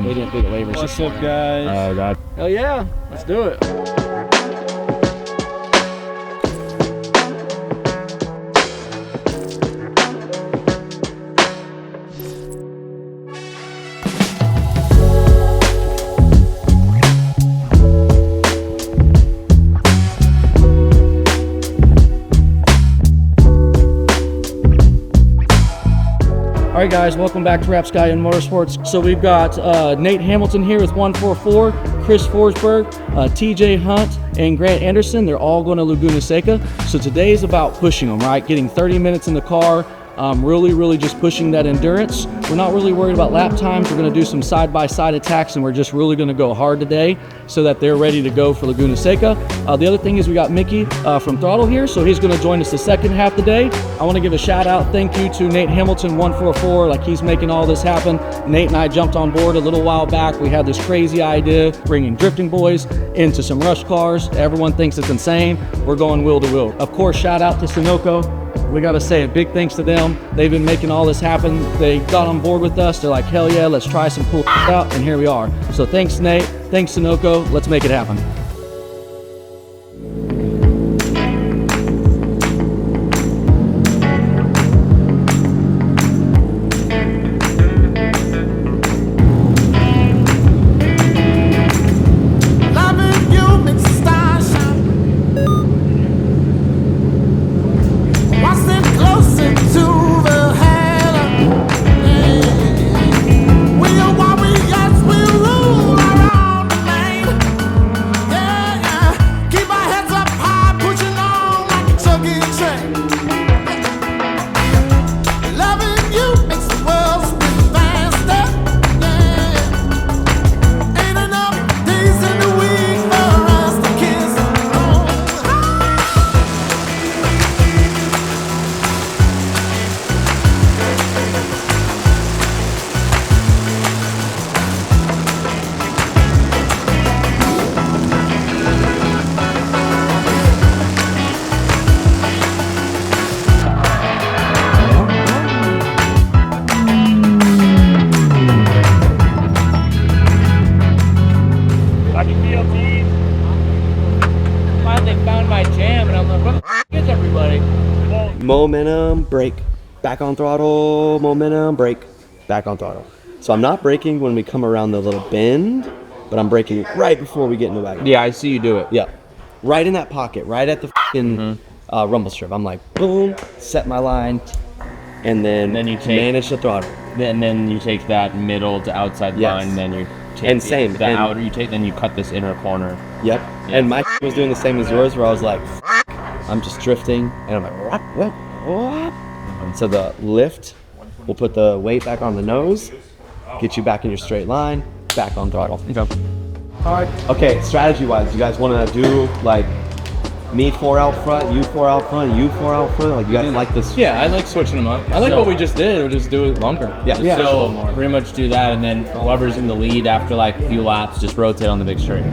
They didn't do the waivers. What's up, guys? Oh, God. Hell yeah. Let's do it. All right, guys, welcome back to Rap Sky and Motorsports. So we've got Nate Hamilton here with 144, Chris Forsberg, TJ Hunt, and Grant Anderson. They're all going to Laguna Seca. So today's about pushing them, right? Getting 30 minutes in the car, really just pushing that endurance. We're not really worried about lap times. We're going to do some side-by-side attacks, and we're just really going to go hard today so that they're ready to go for Laguna Seca. The other thing is we got Micky from Throtl here, so he's going to join us the second half of the day. I want to give a shout out, thank you to Nate Hamilton 144, like he's making all this happen. Nate and I jumped on board a little while back. We had this crazy idea, bringing drifting boys into some rush cars. Everyone thinks it's insane. We're going wheel to wheel. Of course, shout out to Sunoco. We got to say a big thanks to them. They've been making all this happen. They got on board with us. They're like, hell yeah, let's try some cool out, and here we are. So thanks, Nate. Thanks, Sunoco. Let's make it happen. Momentum, brake, back on throttle, momentum, brake, back on throttle. So I'm not braking when we come around the little bend, but I'm braking right before we get in the wagon. Yeah, I see you do it. Yeah, right in that pocket, right at the f***ing rumble strip. I'm like, boom, set my line, and then you manage the throttle. Then you take that middle to outside line, and then you take the outer. Then you cut this inner corner. Yep. Yeah. And my was doing the same as yours, where I was like, I'm just drifting, and I'm like, what? And so the lift will put the weight back on the nose, get you back in your straight line, back on throttle. Okay. All right. Okay, strategy-wise, you guys want to do like me 4 out front, you 4 out front, you 4 out front? Like you guys like this? Yeah, I like switching them up. I like what we just did. We'll just do it longer. Yeah. So pretty much do that, and then whoever's in the lead after like a few laps, just rotate on the big straight.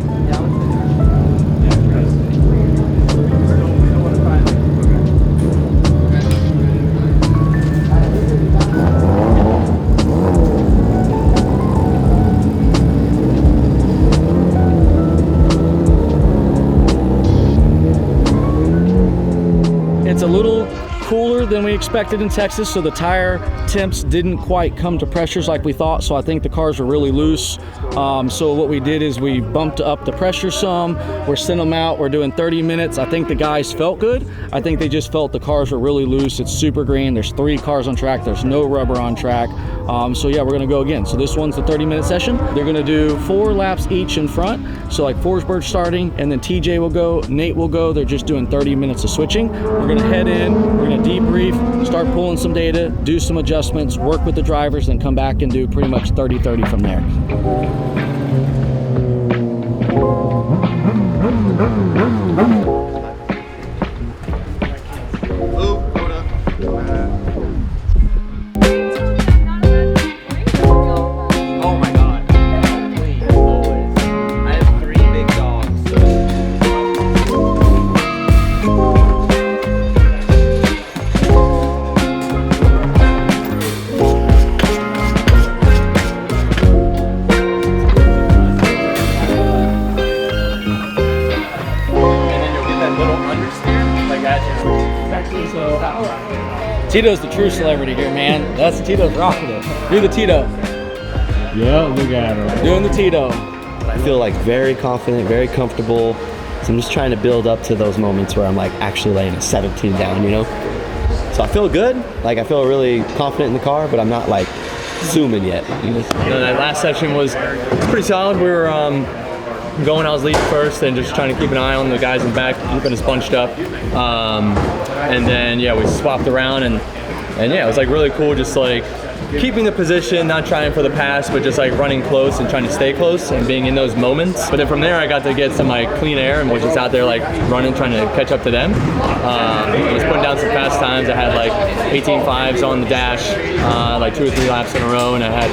It's a little cooler than we expected in Texas, so the tire temps didn't quite come to pressures like we thought, so I think the cars are really loose. So what we did is we bumped up the pressure some. We're sending them out. We're doing 30 minutes. I think the guys felt good. I think they just felt the cars were really loose. It's super green. There's 3 cars on track. There's no rubber on track. So yeah, we're gonna go again. So this one's the 30-minute session. They're gonna do 4 laps each in front. So like Forsberg starting, and then TJ will go, Nate will go. They're just doing 30 minutes of switching. We're gonna head in, we're gonna debrief, start pulling some data, do some adjustments, work with the drivers, then come back and do pretty much 30-30 from there. Tito's the true celebrity here, man. That's Tito's rocking it. Do the Tito. Yeah, look at her. Doing the Tito. I feel like very confident, very comfortable. So I'm just trying to build up to those moments where I'm like actually laying a 17 down, you know? So I feel good. Like I feel really confident in the car, but I'm not like zooming yet. You know? That last section was pretty solid. We were going, I was leading first and just trying to keep an eye on the guys in the back, keeping us bunched up. And then, yeah, we swapped around and yeah, it was like really cool just like keeping the position, not trying for the pass, but just like running close and trying to stay close and being in those moments. But then from there, I got to get some like clean air and was just out there like running, trying to catch up to them. I was putting down some fast times. I had like 18.5s on the dash, like 2 or 3 laps in a row, and I had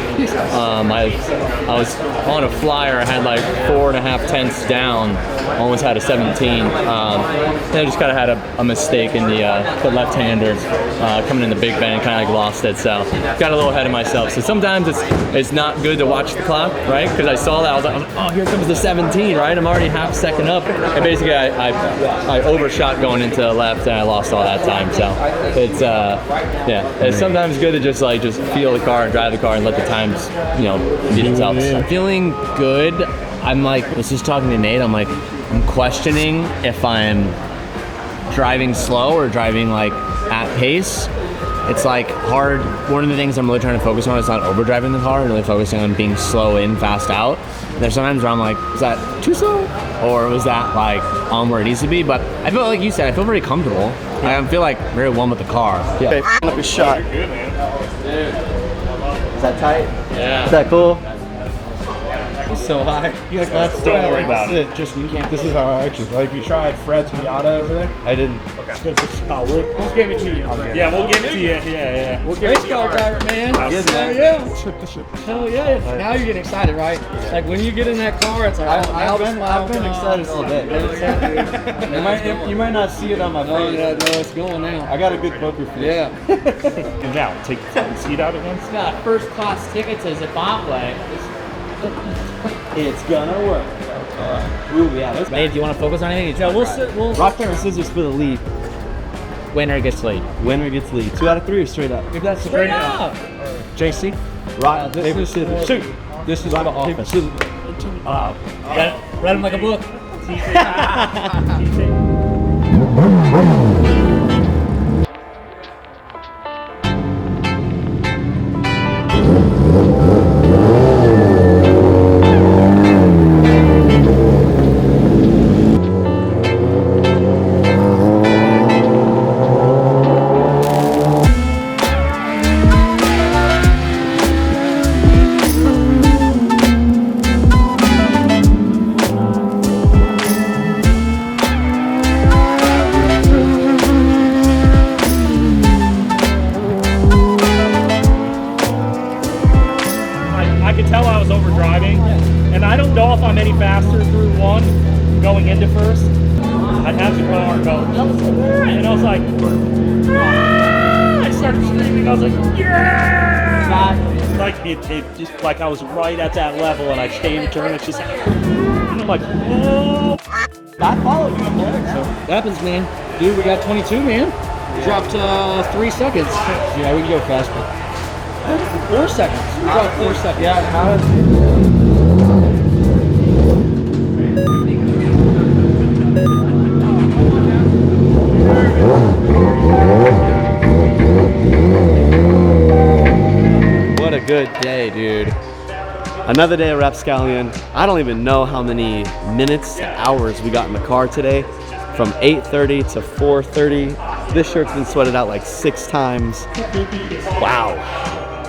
I was on a flyer. I had like 4.5 tenths down. Almost had a 17. And I just kind of had a mistake in the left-hander coming in the big bend, kind of like lost it. So got a little ahead of myself. So sometimes it's not good to watch the clock, right? Because I saw that, I was like, oh, here comes the 17, right? I'm already half second up, and basically I overshot going into the left, and I lost all that time. So it's it's sometimes good to just feel the car and drive the car and let the times beat themselves. I'm feeling good. I'm like, I was just talking to Nate. I'm questioning if I'm driving slow or driving like at pace. It's like hard. One of the things I'm really trying to focus on is not overdriving the car and really focusing on being slow in, fast out. There's sometimes where I'm like, is that too slow? Or was that like on where it needs to be? But I feel like you said, I feel very comfortable. I feel like very one with the car. Yeah. Okay, up a shot. Good, man. Is that tight? Yeah. Is that cool? So high. Don't worry about it. Just you can't. This is how I actually like. You tried Fred's Miata over there. I didn't. We'll give it to you. Yeah, we'll give it to you. Yeah. We'll give it to you. Race car driver, man. Hell yeah. Hell yeah. Now you're getting excited, right? Like when you get in that car, it's like, I've been excited all day. You might not see it on my face. Oh yeah, no, it's going now. I got a good poker face. Yeah. And now, take the front seat out again. It's got first class ticket to Zimbabwe. It's gonna work. Ooh, yeah. Dave, do you want to focus on anything? Yeah, we'll Rock, paper, scissors for the lead. Winner gets lead. Winner gets lead. 2 out of 3 or straight up? if that's straight up. JC. Rock, paper, scissors. Shoot. This is the office. Read him like a book. I could tell I was over driving, and I don't know if I'm any faster through one going into first. I'd have the car go, and I was like, I started screaming. I was like, yeah! Like it just like I was right at that level, and I stayed in turn. It's just, and I'm like, whoa! I followed you up there. So that happens, man. Dude, we got 22, man. Dropped 3 seconds. Yeah, we can go faster. 4 seconds. We dropped 4 seconds. Yeah, What a good day, dude. Another day of Rapscallion. I don't even know how many minutes, hours we got in the car today. From 8:30 to 4:30. This shirt's been sweated out like 6 times. Wow.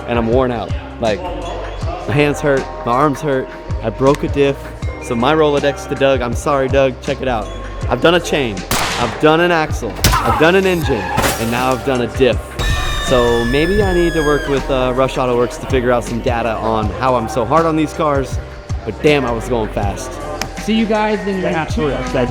And I'm worn out. Like, my hands hurt, my arms hurt. I broke a diff. So my Rolodex to Doug, I'm sorry Doug, check it out. I've done a chain, I've done an axle, I've done an engine, and now I've done a diff. So maybe I need to work with Rush Auto Works to figure out some data on how I'm so hard on these cars. But damn, I was going fast. See you guys in like 2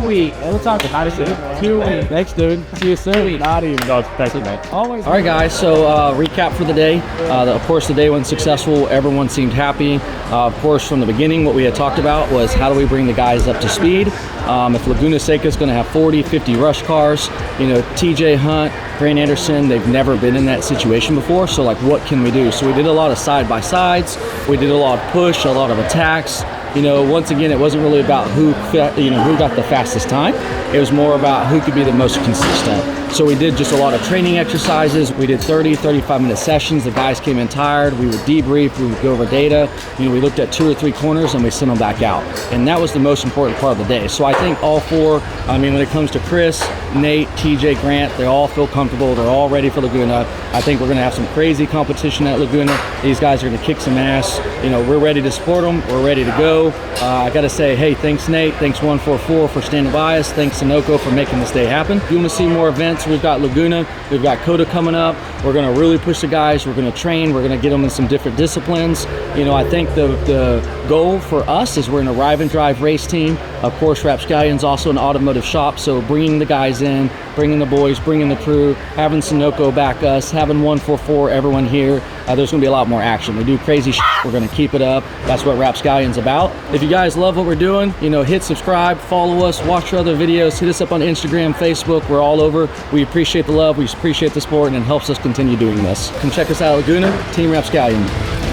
weeks. We'll talk about it. 2 weeks. Thanks, dude. See you soon. Not even. No, thank you, man. Always. All right, guys. So recap for the day. Of course, the day went successful. Everyone seemed happy. Of course, from the beginning, what we had talked about was how do we bring the guys up to speed. If Laguna Seca is going to have 40, 50 rush cars, you know, TJ Hunt, Grant Anderson, they've never been in that situation before. So, like, what can we do? So we did a lot of side-by-sides. We did a lot of push, a lot of attacks. You know, once again, it wasn't really about who got the fastest time. It was more about who could be the most consistent. So we did just a lot of training exercises. We did 30, 35-minute sessions. The guys came in tired. We would debrief. We would go over data. You know, we looked at 2 or 3 corners and we sent them back out. And that was the most important part of the day. So I think all 4, I mean, when it comes to Chris, Nate, TJ, Grant, they all feel comfortable. They're all ready for Laguna. I think we're going to have some crazy competition at Laguna. These guys are going to kick some ass. You know, we're ready to support them. We're ready to go. I got to say, hey, thanks, Nate. Thanks, 144, for standing by us. Thanks, Sunoco, for making this day happen. If you want to see more events, we've got Laguna. We've got Coda coming up. We're going to really push the guys. We're going to train. We're going to get them in some different disciplines. You know, I think the goal for us is we're an arrive and drive race team. Of course, Rapscallion's also an automotive shop, so bringing the guys in, bringing the boys, bringing the crew, having Sunoco back us, having 144, everyone here. There's going to be a lot more action. We do crazy shit. We're going to keep it up. That's what Rapscallion's about. If you guys love what we're doing, you know, hit subscribe, follow us, watch our other videos, hit us up on Instagram, Facebook. We're all over. We appreciate the love. We appreciate the support, and it helps us continue doing this. Come check us out at Laguna, Team Rapscallion.